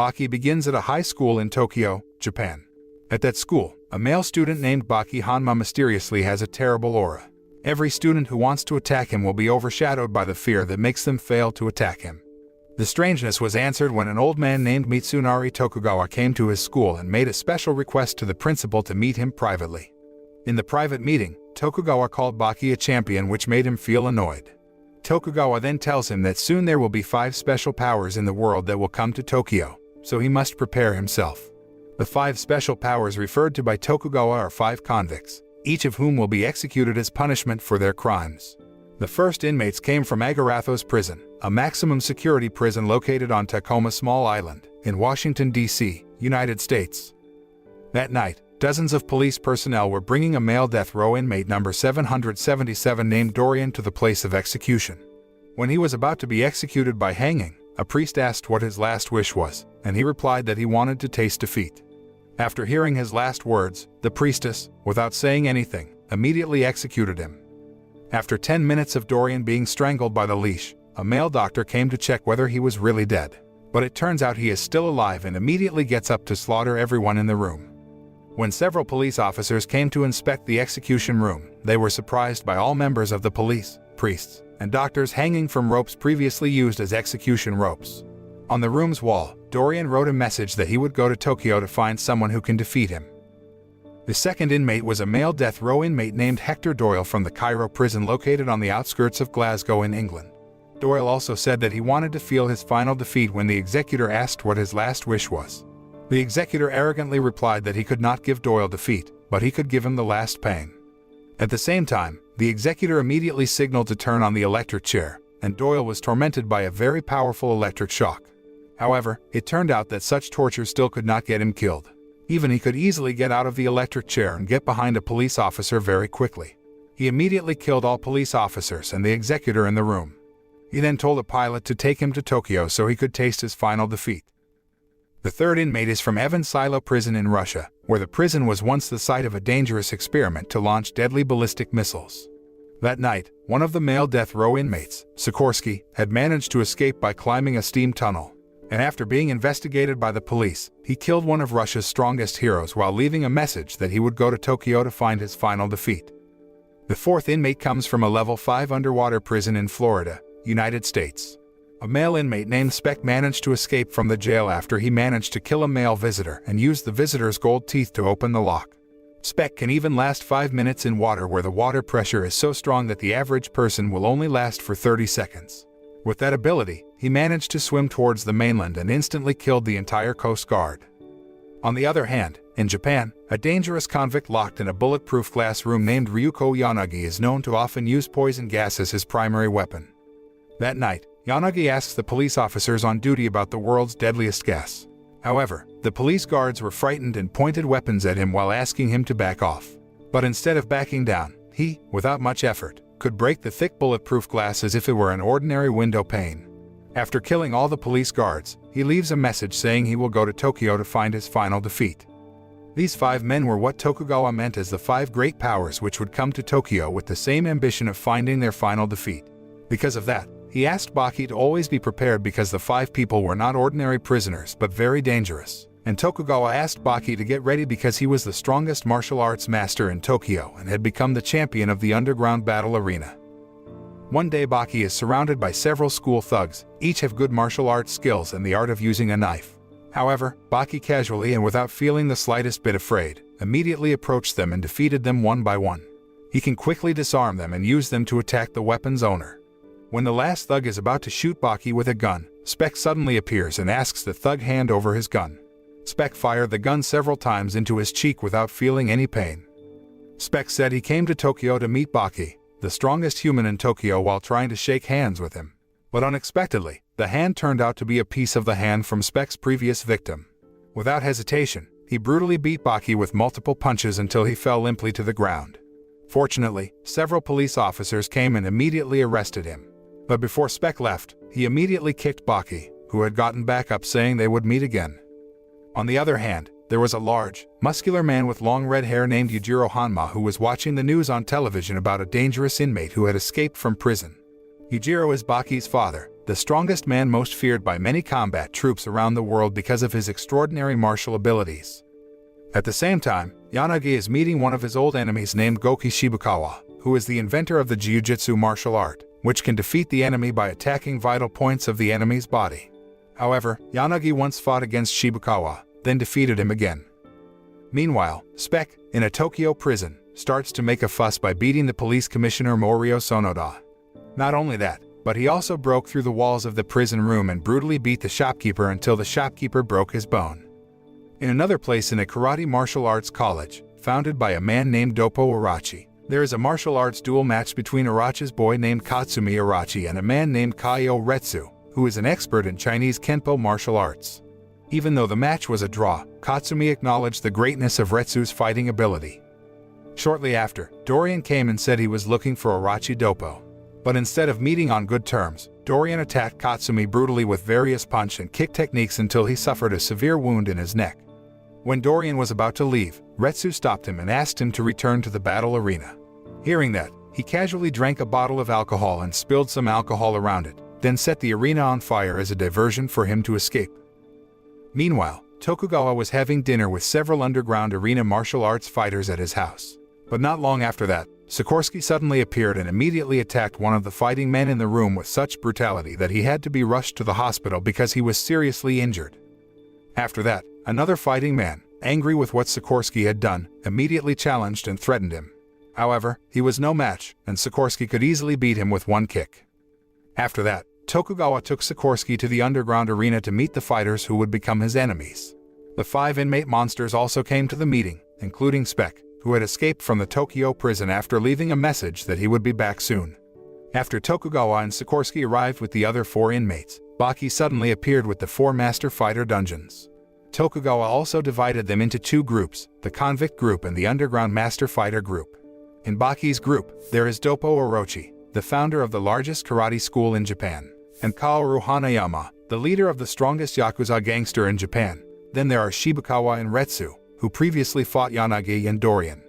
Baki begins at a high school in Tokyo, Japan. At that school, a male student named Baki Hanma mysteriously has a terrible aura. Every student who wants to attack him will be overshadowed by the fear that makes them fail to attack him. The strangeness was answered when an old man named Mitsunari Tokugawa came to his school and made a special request to the principal to meet him privately. In the private meeting, Tokugawa called Baki a champion, which made him feel annoyed. Tokugawa then tells him that soon there will be 5 special powers in the world that will come to Tokyo, so he must prepare himself. The 5 special powers referred to by Tokugawa are 5 convicts, each of whom will be executed as punishment for their crimes. The first inmates came from Agarathos Prison, a maximum security prison located on Tacoma Small Island, in Washington, D.C., United States. That night, dozens of police personnel were bringing a male death row inmate number 777 named Dorian to the place of execution. When he was about to be executed by hanging, a priest asked what his last wish was, and he replied that he wanted to taste defeat. After hearing his last words, the priestess, without saying anything, immediately executed him. After 10 minutes of Dorian being strangled by the leash, a male doctor came to check whether he was really dead. But it turns out he is still alive and immediately gets up to slaughter everyone in the room. When several police officers came to inspect the execution room, they were surprised by all members of the police, priests, and doctors hanging from ropes previously used as execution ropes. On the room's wall, Dorian wrote a message that he would go to Tokyo to find someone who can defeat him. The second inmate was a male death row inmate named Hector Doyle from the Cairo prison located on the outskirts of Glasgow in England. Doyle also said that he wanted to feel his final defeat when the executor asked what his last wish was. The executor arrogantly replied that he could not give Doyle defeat, but he could give him the last pain. At the same time, the executor immediately signaled to turn on the electric chair, and Doyle was tormented by a very powerful electric shock. However, it turned out that such torture still could not get him killed. Even he could easily get out of the electric chair and get behind a police officer very quickly. He immediately killed all police officers and the executor in the room. He then told a pilot to take him to Tokyo so he could taste his final defeat. The third inmate is from Evin Silo Prison in Russia, where the prison was once the site of a dangerous experiment to launch deadly ballistic missiles. That night, one of the male death row inmates, Sikorsky, had managed to escape by climbing a steam tunnel. And after being investigated by the police, he killed one of Russia's strongest heroes while leaving a message that he would go to Tokyo to find his final defeat. The fourth inmate comes from a level 5 underwater prison in Florida, United States. A male inmate named Speck managed to escape from the jail after he managed to kill a male visitor and used the visitor's gold teeth to open the lock. Speck can even last 5 minutes in water where the water pressure is so strong that the average person will only last for 30 seconds. With that ability, he managed to swim towards the mainland and instantly killed the entire Coast Guard. On the other hand, in Japan, a dangerous convict locked in a bulletproof glass room named Ryuko Yanagi is known to often use poison gas as his primary weapon. That night, Yanagi asks the police officers on duty about the world's deadliest gas. However, the police guards were frightened and pointed weapons at him while asking him to back off. But instead of backing down, he, without much effort, could break the thick bulletproof glass as if it were an ordinary window pane. After killing all the police guards, he leaves a message saying he will go to Tokyo to find his final defeat. These 5 men were what Tokugawa meant as the 5 great powers which would come to Tokyo with the same ambition of finding their final defeat. Because of that, he asked Baki to always be prepared because the 5 people were not ordinary prisoners but very dangerous. And Tokugawa asked Baki to get ready because he was the strongest martial arts master in Tokyo and had become the champion of the underground battle arena. One day Baki is surrounded by several school thugs, each have good martial arts skills and the art of using a knife. However, Baki casually and without feeling the slightest bit afraid, immediately approached them and defeated them one by one. He can quickly disarm them and use them to attack the weapon's owner. When the last thug is about to shoot Baki with a gun, Speck suddenly appears and asks the thug hand over his gun. Speck fired the gun several times into his cheek without feeling any pain. Speck said he came to Tokyo to meet Baki, the strongest human in Tokyo, while trying to shake hands with him. But unexpectedly, the hand turned out to be a piece of the hand from Speck's previous victim. Without hesitation, he brutally beat Baki with multiple punches until he fell limply to the ground. Fortunately, several police officers came and immediately arrested him. But before Speck left, he immediately kicked Baki, who had gotten back up, saying they would meet again. On the other hand, there was a large, muscular man with long red hair named Yujiro Hanma who was watching the news on television about a dangerous inmate who had escaped from prison. Yujiro is Baki's father, the strongest man most feared by many combat troops around the world because of his extraordinary martial abilities. At the same time, Yanagi is meeting one of his old enemies named Goki Shibukawa, who is the inventor of the Jiu-Jitsu martial art, which can defeat the enemy by attacking vital points of the enemy's body. However, Yanagi once fought against Shibukawa, then defeated him again. Meanwhile, Spec, in a Tokyo prison, starts to make a fuss by beating the police commissioner Morio Sonoda. Not only that, but he also broke through the walls of the prison room and brutally beat the shopkeeper until the shopkeeper broke his bone. In another place in a karate martial arts college, founded by a man named Doppo Arachi, there is a martial arts duel match between Arachi's boy named Katsumi Arachi and a man named Kaio Retsu, who is an expert in Chinese Kenpo martial arts. Even though the match was a draw, Katsumi acknowledged the greatness of Retsu's fighting ability. Shortly after, Dorian came and said he was looking for Arachi Doppo. But instead of meeting on good terms, Dorian attacked Katsumi brutally with various punch and kick techniques until he suffered a severe wound in his neck. When Dorian was about to leave, Retsu stopped him and asked him to return to the battle arena. Hearing that, he casually drank a bottle of alcohol and spilled some alcohol around it, then set the arena on fire as a diversion for him to escape. Meanwhile, Tokugawa was having dinner with several underground arena martial arts fighters at his house. But not long after that, Sikorsky suddenly appeared and immediately attacked one of the fighting men in the room with such brutality that he had to be rushed to the hospital because he was seriously injured. After that, another fighting man, angry with what Sikorsky had done, immediately challenged and threatened him. However, he was no match, and Sikorsky could easily beat him with one kick. After that, Tokugawa took Sikorsky to the underground arena to meet the fighters who would become his enemies. The 5 inmate monsters also came to the meeting, including Spec, who had escaped from the Tokyo prison after leaving a message that he would be back soon. After Tokugawa and Sikorsky arrived with the other 4 inmates, Baki suddenly appeared with the 4 master fighter dungeons. Tokugawa also divided them into 2 groups, the convict group and the underground master fighter group. In Baki's group, there is Doppo Orochi, the founder of the largest karate school in Japan, and Kaoru Hanayama, the leader of the strongest Yakuza gangster in Japan. Then there are Shibukawa and Retsu, who previously fought Yanagi and Dorian.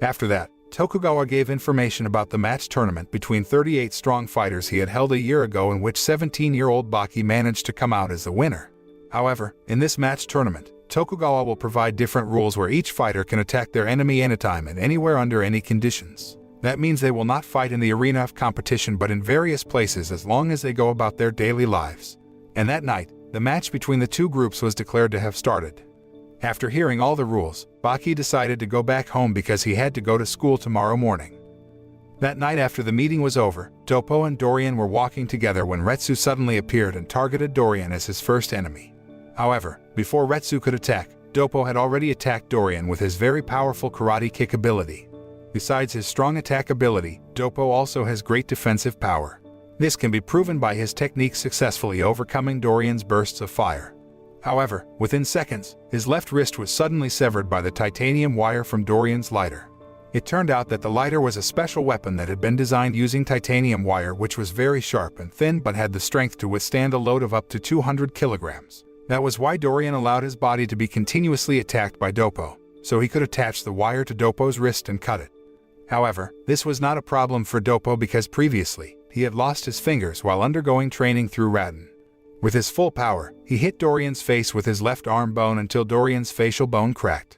After that, Tokugawa gave information about the match tournament between 38 strong fighters he had held a year ago, in which 17-year-old Baki managed to come out as the winner. However, in this match tournament, Tokugawa will provide different rules where each fighter can attack their enemy anytime and anywhere under any conditions. That means they will not fight in the arena of competition but in various places as long as they go about their daily lives. And that night, the match between the 2 groups was declared to have started. After hearing all the rules, Baki decided to go back home because he had to go to school tomorrow morning. That night after the meeting was over, Doppo and Dorian were walking together when Retsu suddenly appeared and targeted Dorian as his first enemy. However, before Retsu could attack, Doppo had already attacked Dorian with his very powerful karate kick ability. Besides his strong attack ability, Doppo also has great defensive power. This can be proven by his technique successfully overcoming Dorian's bursts of fire. However, within seconds, his left wrist was suddenly severed by the titanium wire from Dorian's lighter. It turned out that the lighter was a special weapon that had been designed using titanium wire, which was very sharp and thin but had the strength to withstand a load of up to 200 kilograms. That was why Dorian allowed his body to be continuously attacked by Doppo, so he could attach the wire to Doppo's wrist and cut it. However, this was not a problem for Doppo because previously, he had lost his fingers while undergoing training through Radin. With his full power, he hit Dorian's face with his left arm bone until Dorian's facial bone cracked.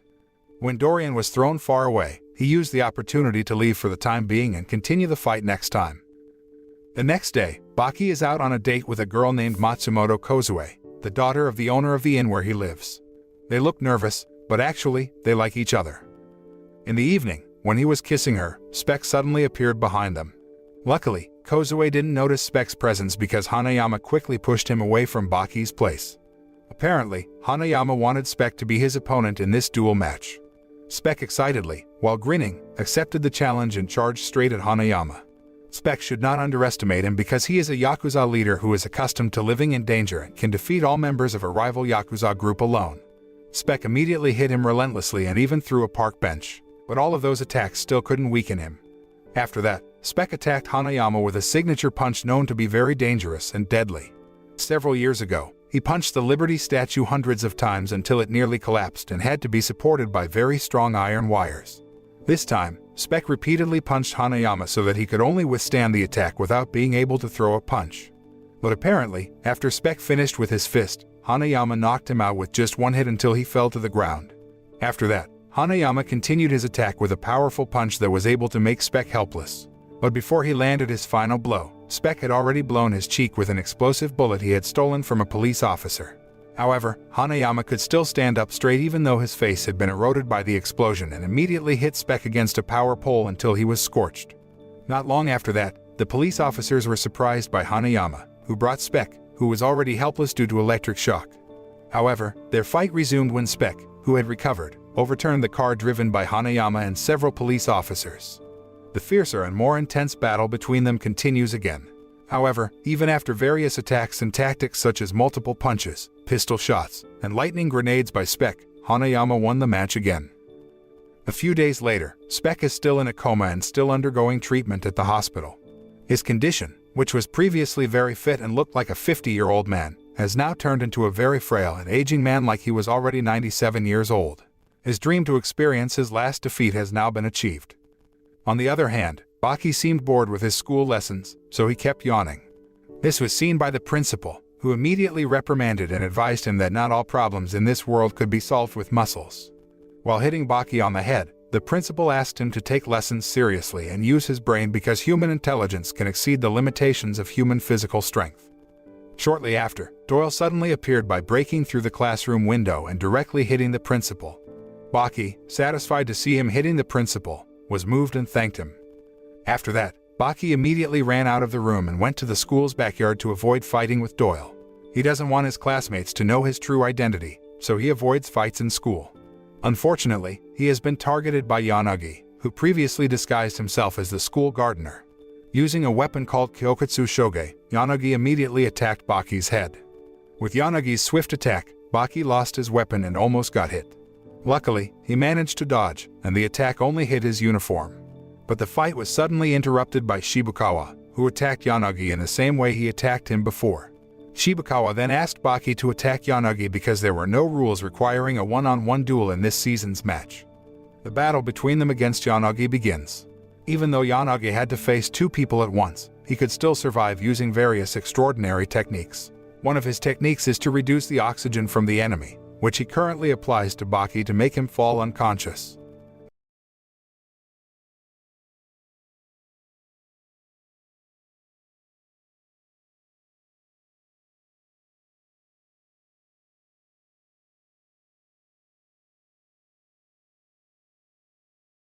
When Dorian was thrown far away, he used the opportunity to leave for the time being and continue the fight next time. The next day, Baki is out on a date with a girl named Matsumoto Kozue, the daughter of the owner of the inn where he lives. They look nervous, but actually, they like each other. In the evening, when he was kissing her, Spec suddenly appeared behind them. Luckily, Kozue didn't notice Spec's presence because Hanayama quickly pushed him away from Baki's place. Apparently, Hanayama wanted Spec to be his opponent in this duel match. Spec excitedly, while grinning, accepted the challenge and charged straight at Hanayama. Spec should not underestimate him because he is a Yakuza leader who is accustomed to living in danger and can defeat all members of a rival Yakuza group alone. Spec immediately hit him relentlessly and even threw a park bench, but all of those attacks still couldn't weaken him. After that, Spec attacked Hanayama with a signature punch known to be very dangerous and deadly. Several years ago, he punched the Liberty statue hundreds of times until it nearly collapsed and had to be supported by very strong iron wires. This time, Spec repeatedly punched Hanayama so that he could only withstand the attack without being able to throw a punch. But apparently, after Spec finished with his fist, Hanayama knocked him out with just one hit until he fell to the ground. After that, Hanayama continued his attack with a powerful punch that was able to make Spec helpless. But before he landed his final blow, Spec had already blown his cheek with an explosive bullet he had stolen from a police officer. However, Hanayama could still stand up straight even though his face had been eroded by the explosion, and immediately hit Spec against a power pole until he was scorched. Not long after that, the police officers were surprised by Hanayama, who brought Spec, who was already helpless due to electric shock. However, their fight resumed when Spec, who had recovered, overturned the car driven by Hanayama and several police officers. The fiercer and more intense battle between them continues again. However, even after various attacks and tactics such as multiple punches, pistol shots, and lightning grenades by Spec, Hanayama won the match again. A few days later, Spec is still in a coma and still undergoing treatment at the hospital. His condition, which was previously very fit and looked like a 50-year-old man, has now turned into a very frail and aging man like he was already 97 years old. His dream to experience his last defeat has now been achieved. On the other hand, Baki seemed bored with his school lessons, so he kept yawning. This was seen by the principal, who immediately reprimanded and advised him that not all problems in this world could be solved with muscles. While hitting Baki on the head, the principal asked him to take lessons seriously and use his brain because human intelligence can exceed the limitations of human physical strength. Shortly after, Doyle suddenly appeared by breaking through the classroom window and directly hitting the principal. Baki, satisfied to see him hitting the principal, was moved and thanked him. After that, Baki immediately ran out of the room and went to the school's backyard to avoid fighting with Doyle. He doesn't want his classmates to know his true identity, so he avoids fights in school. Unfortunately, he has been targeted by Yanagi, who previously disguised himself as the school gardener. Using a weapon called Kyokutsu Shoge, Yanagi immediately attacked Baki's head. With Yanagi's swift attack, Baki lost his weapon and almost got hit. Luckily, he managed to dodge, and the attack only hit his uniform. But the fight was suddenly interrupted by Shibukawa, who attacked Yanagi in the same way he attacked him before. Shibukawa then asked Baki to attack Yanagi because there were no rules requiring a one-on-one duel in this season's match. The battle between them against Yanagi begins. Even though Yanagi had to face two people at once, he could still survive using various extraordinary techniques. One of his techniques is to reduce the oxygen from the enemy, which he currently applies to Baki to make him fall unconscious.